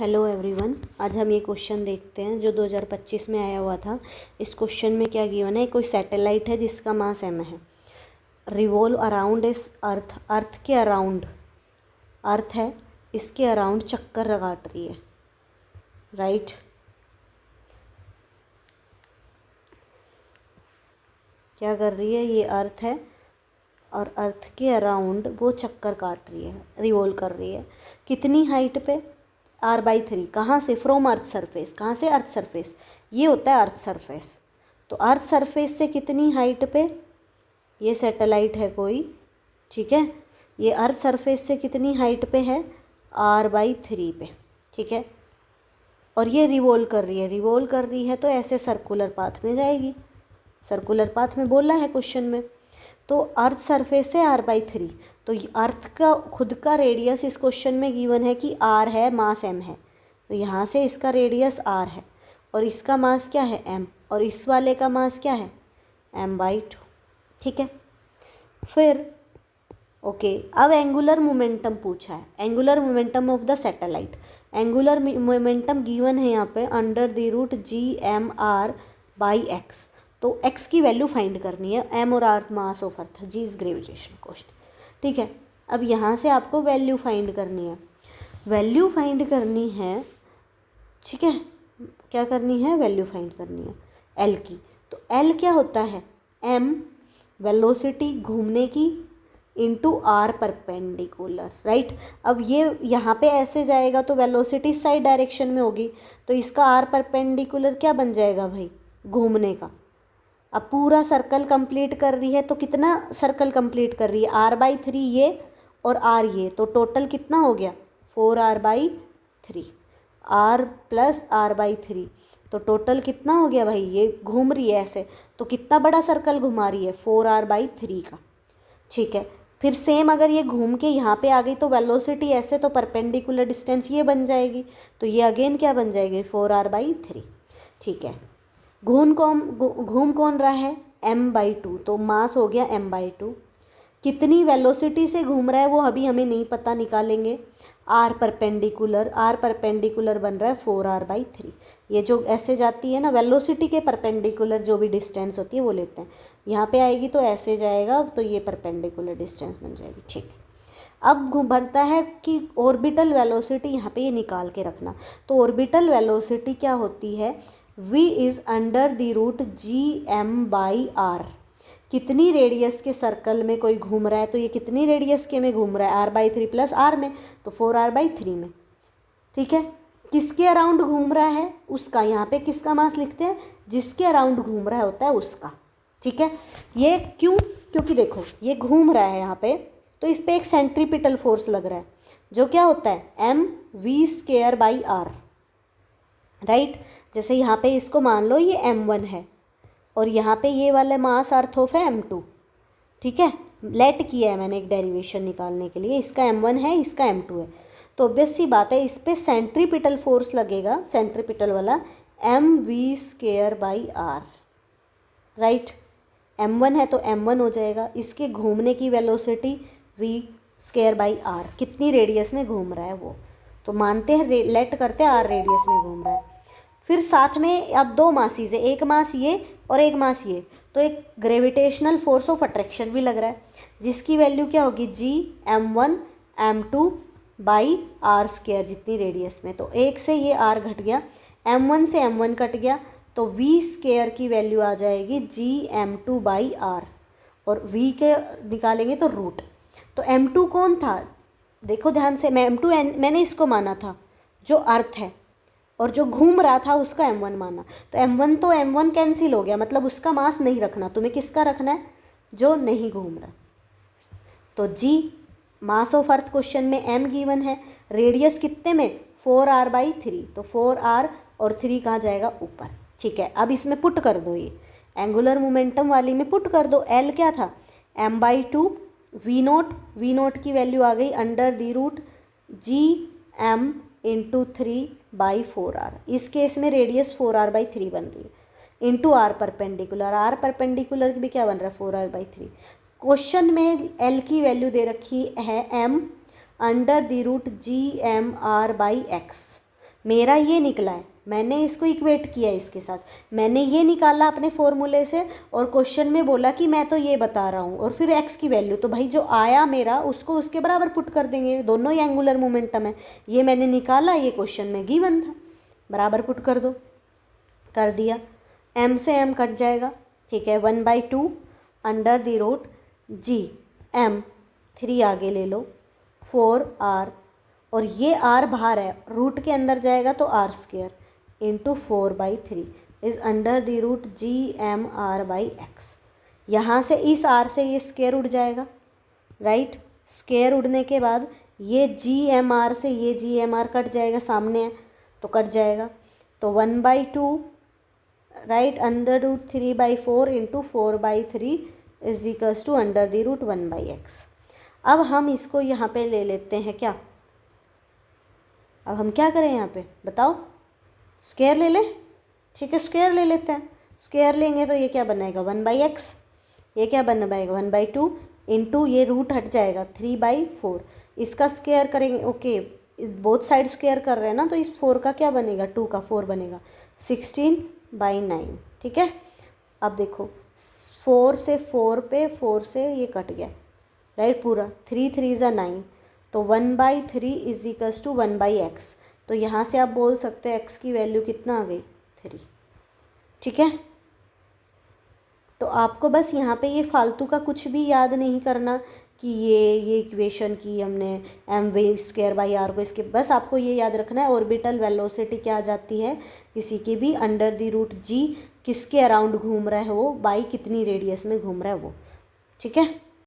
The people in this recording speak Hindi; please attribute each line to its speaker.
Speaker 1: हेलो एवरीवन, आज हम ये क्वेश्चन देखते हैं जो 2025 में आया हुआ था। इस क्वेश्चन में क्या गिवन है, कोई सैटेलाइट है जिसका मास m है, रिवॉल्व अराउंड इस अर्थ के अराउंड, अर्थ है इसके अराउंड चक्कर काट रही है, राइट। क्या कर रही है, ये अर्थ है और अर्थ के अराउंड वो चक्कर काट रही है, रिवॉल्व कर रही है। कितनी हाइट पे? r/3। कहाँ से? From earth surface. कहाँ से? Earth surface. ये होता है अर्थ सरफेस। तो अर्थ सरफेस से कितनी हाइट पे? ये सैटेलाइट है कोई, ठीक है। ये अर्थ सरफेस से कितनी हाइट पे है? r/3 पे, ठीक है। और ये रिवॉल्व कर रही है, रिवॉल्व कर रही है तो ऐसे सर्कुलर पाथ में जाएगी। सर्कुलर पाथ में बोला है क्वेश्चन में। तो अर्थ सरफेस से r/3, तो अर्थ का खुद का रेडियस इस क्वेश्चन में गिवन है कि r है, मास m है। तो यहाँ से इसका रेडियस r है और इसका मास क्या है? m, और इस वाले का मास क्या है? m/2, ठीक है। फिर ओके, अब एंगुलर मोमेंटम पूछा है, angular momentum of the satellite. Angular momentum given है यहाँ पे √g/m/x। तो x की वैल्यू फाइंड करनी है, m और r mass of earth, g is gravitation cost, ठीक है। अब यहाँ से आपको वैल्यू फाइंड करनी है, वैल्यू फाइंड करनी है, ठीक है। क्या करनी है? वैल्यू फाइंड करनी है l की। तो l क्या होता है? m वेलोसिटी घूमने की इंटू r परपेंडिकुलर, राइट। अब ये यहाँ पे ऐसे जाएगा तो वेलोसिटी साइड डायरेक्शन में होगी, तो इसका r परपेंडिकुलर क्या बन जाएगा भाई? घूमने का। अब पूरा सर्कल कंप्लीट कर रही है, तो कितना सर्कल कंप्लीट कर रही है? r/3 ये और r ये, तो टोटल कितना हो गया? 4r/3, r प्लस r/3, तो टोटल कितना हो गया भाई? ये घूम रही है ऐसे, तो कितना बड़ा सर्कल घुमा रही है? 4r/3 का, ठीक है। फिर सेम अगर ये घूम के यहाँ पे आ गई तो वेलोसिटी ऐसे, तो परपेंडिकुलर डिस्टेंस ये बन जाएगी, तो ये अगेन क्या बन जाएगी? 4r/3, ठीक है। घूम कौन रहा है? m/2, तो मास हो गया m/2। कितनी वेलोसिटी से घूम रहा है वो अभी हमें नहीं पता, निकालेंगे। r परपेंडिकुलर बन रहा है 4r/3। ये जो ऐसे जाती है ना, वेलोसिटी के परपेंडिकुलर जो भी डिस्टेंस होती है वो लेते हैं। यहाँ पे आएगी तो ऐसे जाएगा, तो ये परपेंडिकुलर डिस्टेंस बन जाएगी, ठीक है। अब बनता है कि ऑर्बिटल वेलोसिटी, यहाँ पे ये निकाल के रखना। तो ऑर्बिटल वेलोसिटी क्या होती है? v is under the root gm/r। कितनी रेडियस के सर्कल में कोई घूम रहा है, तो ये कितनी रेडियस के में घूम रहा है? r/3 प्लस r में, तो 4r/3 में, ठीक है। किसके अराउंड घूम रहा है? उसका। यहाँ पे किसका मास लिखते हैं? जिसके अराउंड घूम रहा होता है उसका, ठीक है। ये क्यों? क्योंकि देखो ये घूम रहा है यहाँ पे, तो इस पर एक सेंट्रीपिटल फोर्स लग रहा है, जो क्या होता है? mv²/r, right. जैसे यहाँ पे इसको मान लो ये m1 है और यहाँ पे ये वाला मास अर्थ ऑफ है m2, ठीक है। लेट किया है मैंने एक डेरिवेशन निकालने के लिए, इसका m1 है, इसका m2 है, तो ऑब्वियस सी बात है इस पे सेंट्रीपिटल फोर्स लगेगा, सेंट्रीपिटल वाला mv²/r, राइट। m1 है तो m1 हो जाएगा, इसके घूमने की वेलोसिटी v²/r, कितनी रेडियस में घूम रहा है वो, तो मानते हैं लेट करते हैं r रेडियस में घूम रहा है। फिर साथ में अब दो मासीज है, एक मास ये और एक मास ये, तो एक ग्रेविटेशनल फोर्स ऑफ अट्रैक्शन भी लग रहा है, जिसकी वैल्यू क्या होगी? gm1m2/r², जितनी रेडियस में। तो एक से ये r घट गया, m1 से m1 कट गया, तो v² की वैल्यू आ जाएगी gm2/r, और v के निकालेंगे तो रूट। तो m2 कौन था? देखो ध्यान से, मैं m2 मैंने इसको माना था जो अर्थ है, और जो घूम रहा था उसका m1 माना, तो m1 कैंसिल हो गया, मतलब उसका मास नहीं रखना। तुम्हें किसका रखना है? जो नहीं घूम रहा। तो g mass of earth question में m गिवन है, रेडियस कितने में? 4r/3, तो 4r और 3 कहाँ जाएगा? ऊपर, ठीक है। अब इसमें पुट कर दो, ये एंगुलर मोमेंटम वाली में पुट कर दो। l क्या था? m/2, v0 की वैल्यू आ गई under the root gm into 3/4r। इस केस में रेडियस 4r/3 बन रही है, इंटू r परपेंडिकुलर भी क्या बन रहा है? 4r/3। क्वेश्चन में l की वैल्यू दे रखी है m under the root gm r/x, मेरा ये निकला है, मैंने इसको इक्वेट किया इसके साथ, मैंने ये निकाला अपने फॉर्मूले से और क्वेश्चन में बोला कि मैं तो ये बता रहा हूँ, और फिर एक्स की वैल्यू, तो भाई जो आया मेरा उसको उसके बराबर पुट कर देंगे, दोनों ही एंगुलर मोमेंटम है, ये मैंने निकाला, ये क्वेश्चन में गिवन था, बराबर पुट कर दो, कर दिया, m से m कट जाएगा, ठीक है, 1/2 under the root g m, 3 आगे ले लो, 4r, और ये r बाहर है, रूट के अंदर जाएगा तो r² into 4/3 is under the root g/m/x। यहाँ से इस r से ये स्क्वायर उड़ जाएगा, राइट, स्क्वायर उड़ने के बाद ये g/m/r से ये g/m/r कट जाएगा, सामने है तो कट जाएगा, तो 1/2 right under root 3/4 into 4/3 is equals to under the root 1/x। अब हम इसको यहाँ पे ले लेते हैं क्या, अब हम क्या करें यहाँ पे बताओ, स्क्वायर ले लें, ठीक है, स्क्वायर ले लेते हैं, स्क्वायर लेंगे तो ये क्या बनाएगा 1/x, ये क्या बन पाएगा 1/2 इंटू ये रूट हट जाएगा 3/4, इसका स्क्वायर करेंगे, ओके बोथ साइड स्क्वायर कर रहे हैं ना, तो इस 4 का क्या बनेगा 2 का 4 बनेगा 16/9, ठीक है। अब देखो 4 से 4 पे 4 से ये कट गया, राइट, पूरा 3 3 ज़ा 9, तो 1/3 इज इक्वल्स टू 1/x, तो यहाँ से आप बोल सकते हो x की वैल्यू कितना आ गई 3, ठीक है। तो आपको बस यहाँ पे ये फालतू का कुछ भी याद नहीं करना कि ये इक्वेशन की हमने mv²/r को, इसके बस आपको ये याद रखना है ऑर्बिटल वेलोसिटी क्या आ जाती है किसी की भी अंडर द रूट g, किसके अराउंड घूम रहा है वो, बाई कितनी रेडियस में घूम रहा है वो, ठीक है।